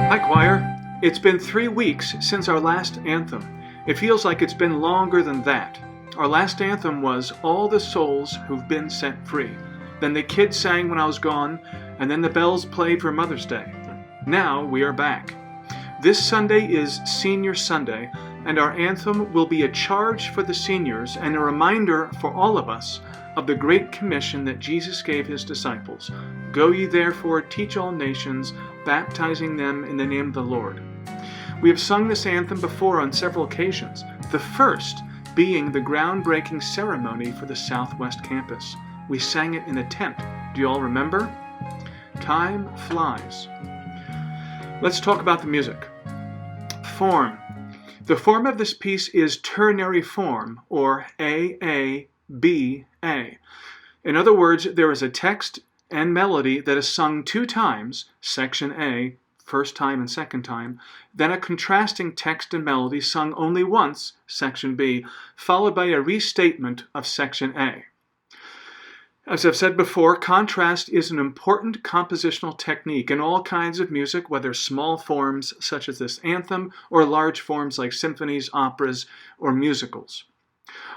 Hi, choir. It's been 3 weeks since our last anthem. It feels like it's been longer than that. Our last anthem was All the Souls Who've Been Set Free. Then the kids sang when I was gone, and then the bells played for Mother's Day. Now we are back. This Sunday is Senior Sunday, and our anthem will be a charge for the seniors and a reminder for all of us of the great commission that Jesus gave his disciples. Go ye therefore, teach all nations, baptizing them in the name of the Lord. We have sung this anthem before on several occasions, the first being the groundbreaking ceremony for the Southwest campus. We sang it in a tent. Do you all remember? Time flies. Let's talk about the music. Form. The form of this piece is ternary form, or A-A-B-A. In other words, there is a text and melody that is sung 2 times, section A, first time and second time, then a contrasting text and melody sung only once, section B, followed by a restatement of section A. As I've said before, contrast is an important compositional technique in all kinds of music, whether small forms such as this anthem or large forms like symphonies, operas, or musicals.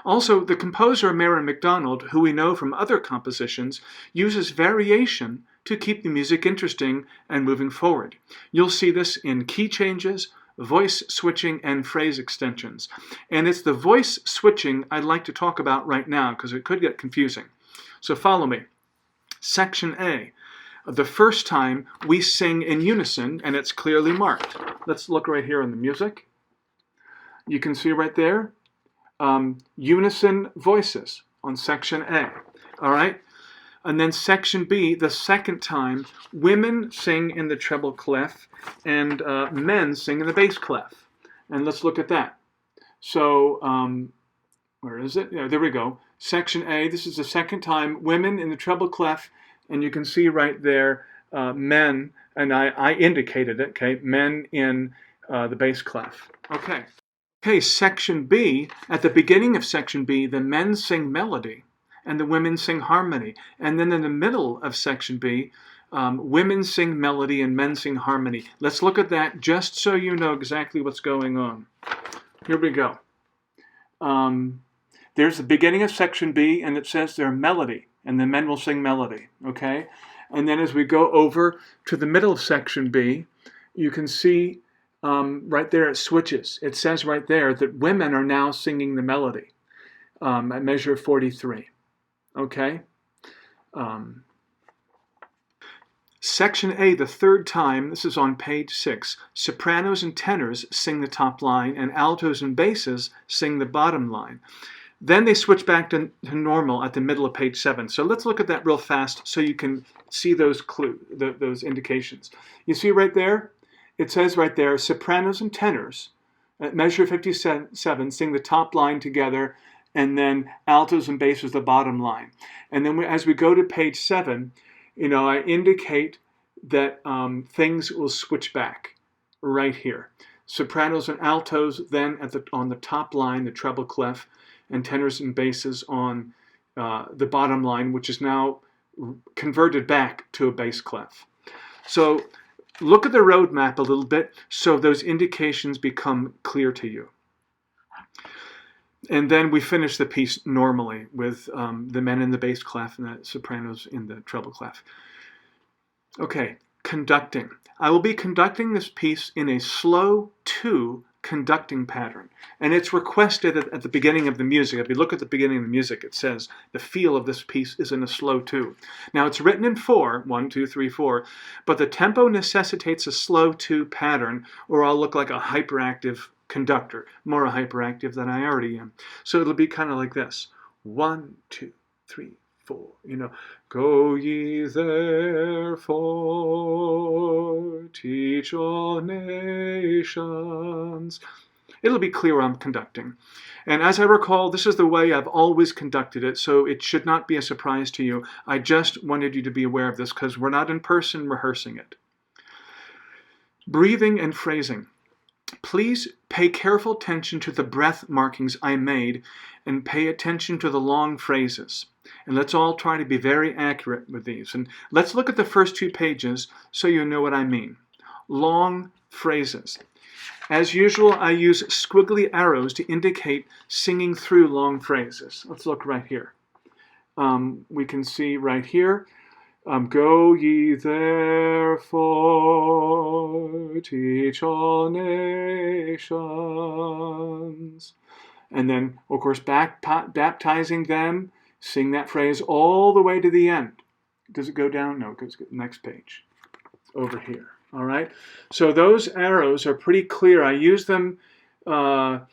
Also, the composer McDonald, who we know from other compositions, uses variation to keep the music interesting and moving forward. You'll see this in key changes, voice switching, and phrase extensions. And it's the voice switching I'd like to talk about right now because it could get confusing. So follow me. Section A. The first time we sing in unison, and it's clearly marked. Let's look right here in the music. You can see right there, unison voices on section A. All right? And then section B, the second time, women sing in the treble clef and men sing in the bass clef. And let's look at that. So, where is it? Yeah, there we go. Section A, this is the second time, women in the treble clef, and you can see right there, men, and I indicated it, okay, men in the bass clef. Okay, section B, at the beginning of section B, the men sing melody, and the women sing harmony. And then in the middle of section B, women sing melody and men sing harmony. Let's look at that just so you know exactly what's going on. Here we go. There's the beginning of section B, and it says they're melody, and the men will sing melody, okay? And then as we go over to the middle of section B, you can see right there it switches. It says right there that women are now singing the melody at measure 43, okay? Section A, the third time, this is on page 6, sopranos and tenors sing the top line, and altos and basses sing the bottom line. Then they switch back to normal at the middle of page 7. So let's look at that real fast so you can see those those indications. You see right there? It says right there, sopranos and tenors at measure 57 sing the top line together, and then altos and basses the bottom line. And then as we go to page 7, I indicate that things will switch back right here. Sopranos and altos then on the top line, the treble clef, and tenors and basses on the bottom line, which is now converted back to a bass clef. So look at the roadmap a little bit so those indications become clear to you. And then we finish the piece normally with the men in the bass clef and the sopranos in the treble clef. Okay, conducting. I will be conducting this piece in a slow 2 conducting pattern. And it's requested at the beginning of the music. If you look at the beginning of the music, it says the feel of this piece is in a slow 2. Now it's written in 4, 1, 2, 3, 4, but the tempo necessitates a slow 2 pattern, or I'll look like a hyperactive conductor, more hyperactive than I already am. So it'll be kind of like this. 1, 2, 3, 4. Go ye therefore, teach all nations. It'll be clear I'm conducting. And as I recall, this is the way I've always conducted it, so it should not be a surprise to you. I just wanted you to be aware of this because we're not in person rehearsing it. Breathing and phrasing. Please pay careful attention to the breath markings I made and pay attention to the long phrases. And let's all try to be very accurate with these. And let's look at the first 2 pages so you know what I mean. Long phrases. As usual, I use squiggly arrows to indicate singing through long phrases. Let's look right here. We can see right here, go ye therefore, teach all nations. And then, of course, baptizing them, sing that phrase all the way to the end. Does it go down? No, it goes to the next page. Over here. All right? So those arrows are pretty clear. I use them throughout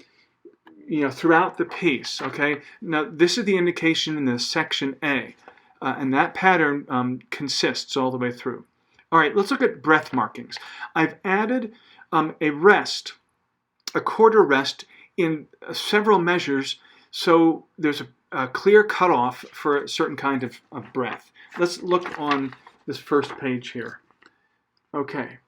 the piece. Okay? Now, this is the indication in the section A. And that pattern consists all the way through. All right, let's look at breath markings. I've added a rest, a quarter rest in several measures, so there's a clear cutoff for a certain kind of breath. Let's look on this first page here. Okay,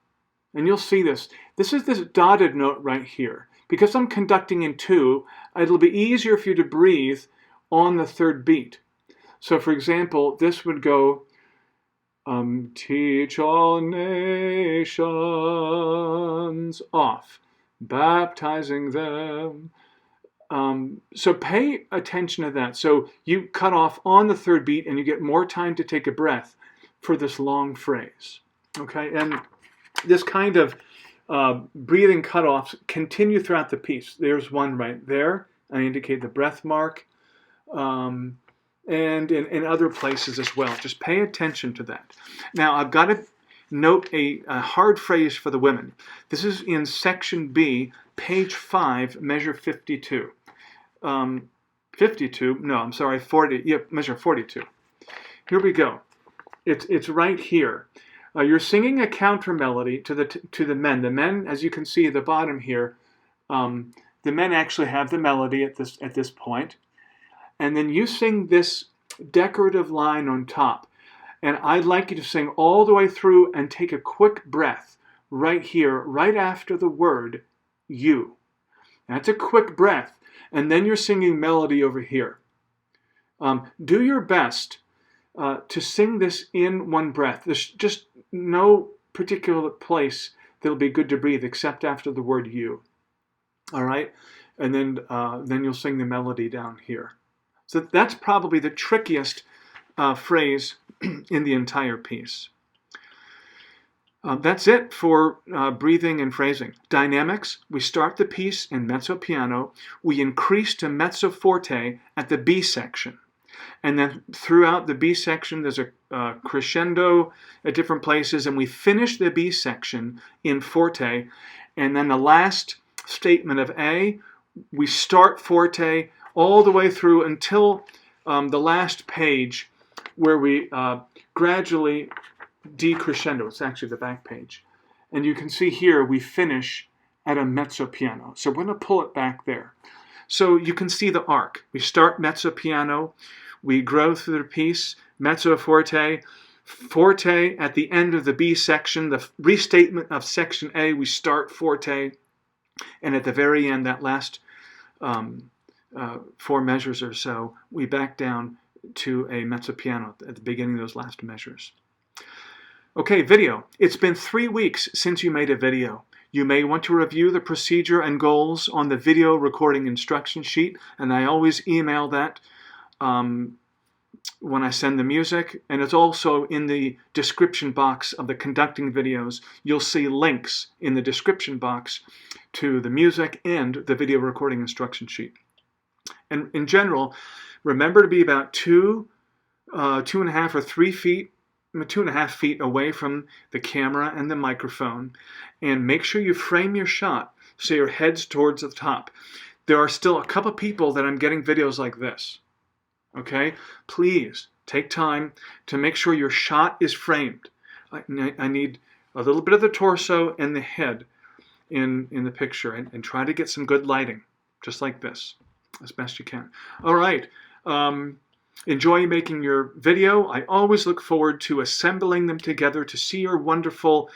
and you'll see this. This is this dotted note right here. Because I'm conducting in 2, it'll be easier for you to breathe on the 3rd beat. So, for example, this would go, teach all nations, off, baptizing them. So pay attention to that. So you cut off on the 3rd beat and you get more time to take a breath for this long phrase. Okay, and this kind of breathing cutoffs continue throughout the piece. There's one right there. I indicate the breath mark. And in other places as well. Just pay attention to that. Now, I've got to note a hard phrase for the women. This is in section B, page 5, measure 52. 52? No, I'm sorry, 40. Yep, measure 42. Here we go. It's right here. You're singing a counter melody to the men. The men, as you can see at the bottom here, the men actually have the melody at this point. And then you sing this decorative line on top. And I'd like you to sing all the way through and take a quick breath right here, right after the word you. That's a quick breath. And then you're singing melody over here. Do your best to sing this in one breath. There's just no particular place that'll be good to breathe except after the word you. All right? And then you'll sing the melody down here. So that's probably the trickiest phrase in the entire piece. That's it for breathing and phrasing. Dynamics, we start the piece in mezzo piano. We increase to mezzo forte at the B section. And then throughout the B section, there's a crescendo at different places. And we finish the B section in forte. And then the last statement of A, we start forte all the way through until the last page where we gradually decrescendo. It's actually the back page. And you can see here we finish at a mezzo piano. So we're going to pull it back there. So you can see the arc. We start mezzo piano. We grow through the piece, mezzo forte. Forte at the end of the B section. The restatement of section A, we start forte. And at the very end, that last 4 measures or so, we back down to a mezzo piano at the beginning of those last measures. Okay, video. It's been 3 weeks since you made a video. You may want to review the procedure and goals on the video recording instruction sheet, and I always email that when I send the music, and it's also in the description box of the conducting videos. You'll see links in the description box to the music and the video recording instruction sheet. And in general, remember to be about 2.5 or 3 feet, 2.5 feet away from the camera and the microphone, and make sure you frame your shot so your head's towards the top. There are still a couple people that I'm getting videos like this. Okay? Please take time to make sure your shot is framed. I need a little bit of the torso and the head in the picture, and try to get some good lighting, just like this, as best you can. All right. Enjoy making your video. I always look forward to assembling them together, to see your wonderful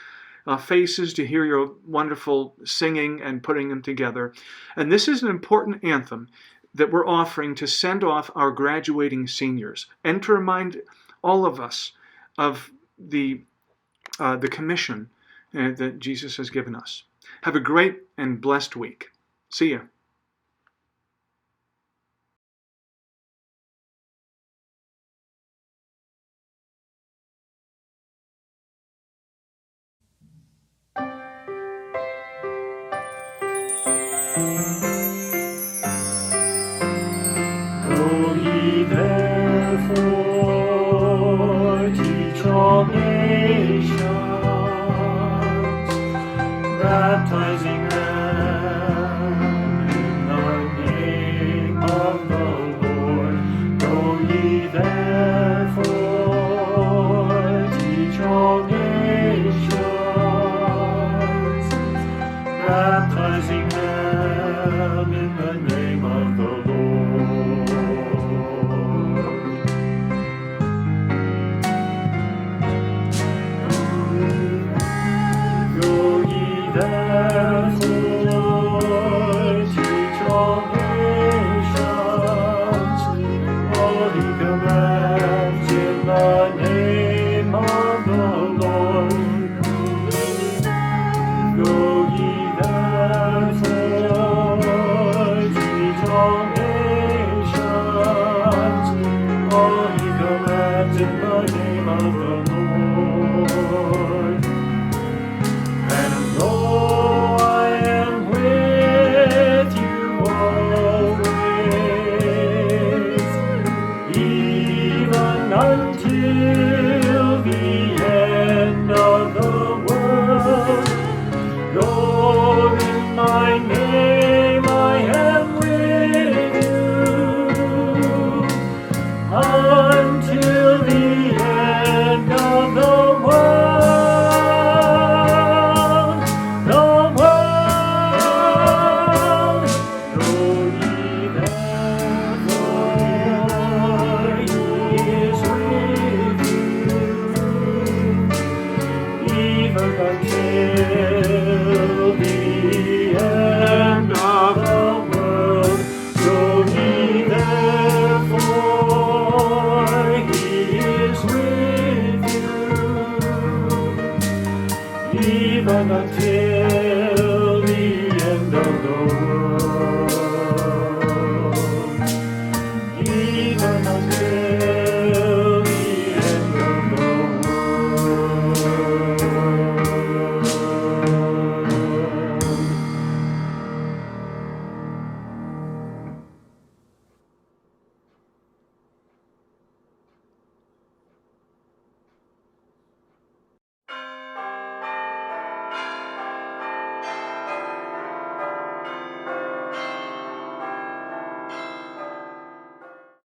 faces, to hear your wonderful singing and putting them together. And this is an important anthem. that we're offering to send off our graduating seniors, and to remind all of us of the commission that Jesus has given us. Have a great and blessed week. See ya. Go ye therefore, teach all nations, baptizing